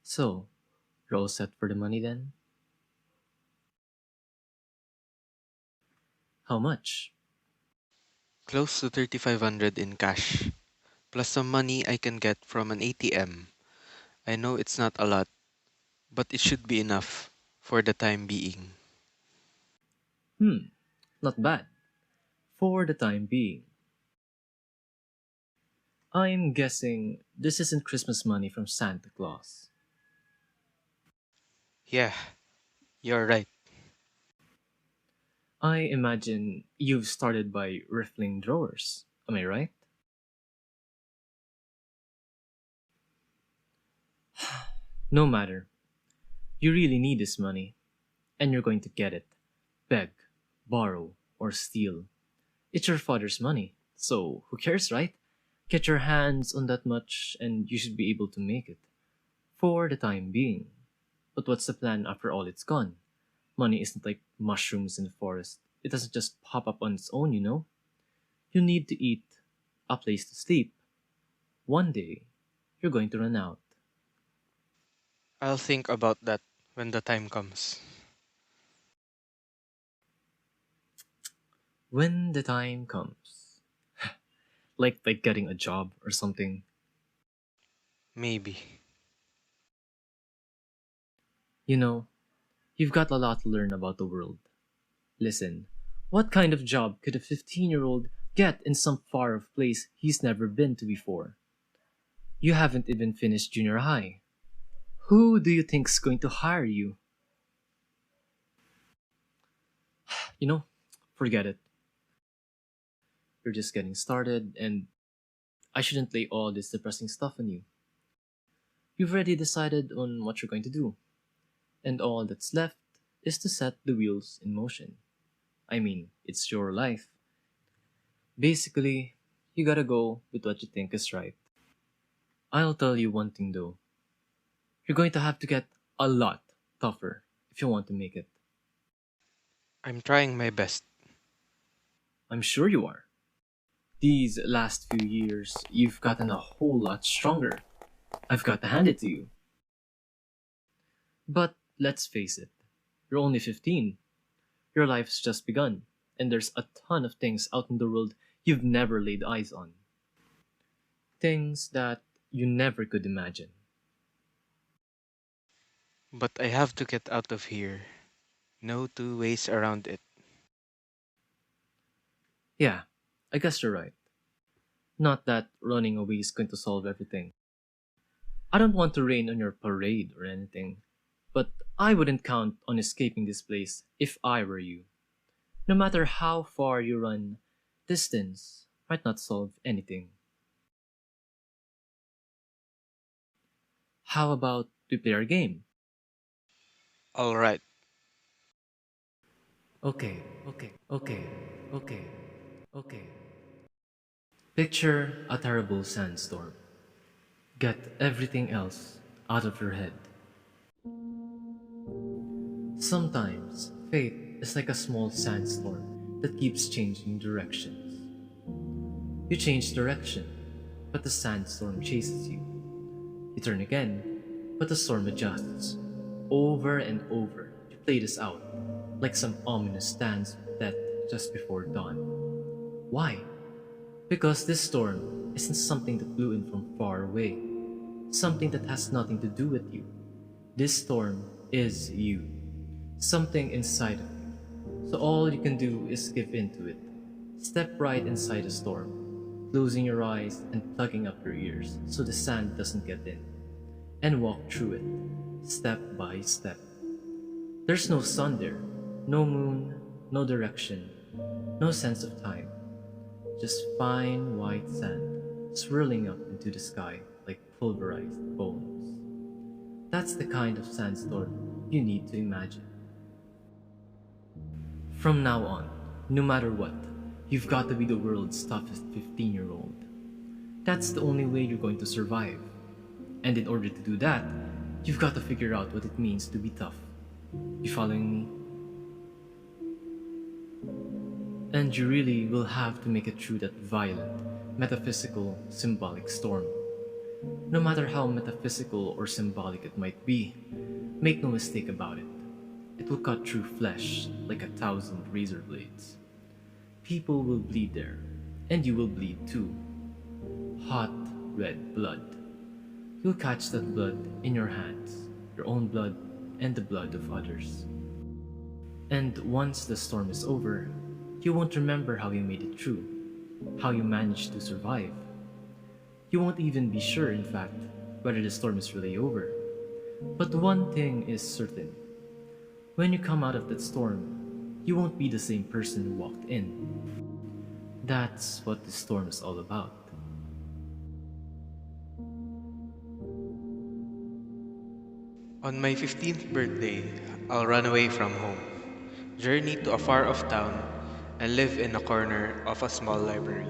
So, you're all set for the money then? How much? Close to 3,500 in cash, plus some money I can get from an ATM. I know it's not a lot, but it should be enough for the time being. Hmm, not bad. For the time being. I'm guessing this isn't Christmas money from Santa Claus. Yeah, you're right. I imagine you've started by riffling drawers. Am I right? No matter. You really need this money, and you're going to get it. Beg, borrow, or steal. It's your father's money, so who cares, right? Get your hands on that much, and you should be able to make it. For the time being. But what's the plan after all it's gone? Money isn't like mushrooms in the forest. It doesn't just pop up on its own, you know? You need to eat, a place to sleep. One day, you're going to run out. I'll think about that when the time comes. When the time comes. Like getting a job or something. Maybe. You know, you've got a lot to learn about the world. Listen, what kind of job could a 15-year-old get in some far-off place he's never been to before? You haven't even finished junior high. Who do you think's going to hire you? You know, forget it. You're just getting started, and I shouldn't lay all this depressing stuff on you. You've already decided on what you're going to do, and all that's left is to set the wheels in motion. I mean, it's your life. Basically, you gotta go with what you think is right. I'll tell you one thing though. You're going to have to get a lot tougher if you want to make it. I'm trying my best. I'm sure you are. These last few years, you've gotten a whole lot stronger. I've got to hand it to you. But let's face it, you're only 15. Your life's just begun, and there's a ton of things out in the world you've never laid eyes on. Things that you never could imagine. But I have to get out of here. No two ways around it. Yeah, I guess you're right. Not that running away is going to solve everything. I don't want to rain on your parade or anything, but I wouldn't count on escaping this place if I were you. No matter how far you run, distance might not solve anything. How about we play our game? Alright, Okay, okay, okay, okay. Picture a terrible sandstorm. Get everything else out of your head. Sometimes fate is like a small sandstorm that keeps changing directions. You change direction, but the sandstorm chases you. You turn again, but the storm adjusts. Over and over, you play this out, like some ominous dance of death just before dawn. Why? Because this storm isn't something that blew in from far away, something that has nothing to do with you. This storm is you, something inside of you. So all you can do is give in to it. Step right inside the storm, closing your eyes and plugging up your ears so the sand doesn't get in, and walk through it, step by step. There's no sun there, no moon, no direction, no sense of time, just fine white sand swirling up into the sky like pulverized bones. That's the kind of sandstorm you need to imagine. From now on, no matter what, you've got to be the world's toughest 15-year-old. That's the only way you're going to survive. And in order to do that, you've got to figure out what it means to be tough. You following me? And you really will have to make it through that violent, metaphysical, symbolic storm. No matter how metaphysical or symbolic it might be, make no mistake about it. It will cut through flesh like 1,000 razor blades. People will bleed there, and you will bleed too. Hot, red blood. You'll catch that blood in your hands, your own blood, and the blood of others. And once the storm is over, you won't remember how you made it through, how you managed to survive. You won't even be sure, in fact, whether the storm is really over. But one thing is certain: when you come out of that storm, you won't be the same person who walked in. That's what the storm is all about. On my 15th birthday, I'll run away from home, journey to a far off town, and live in a corner of a small library.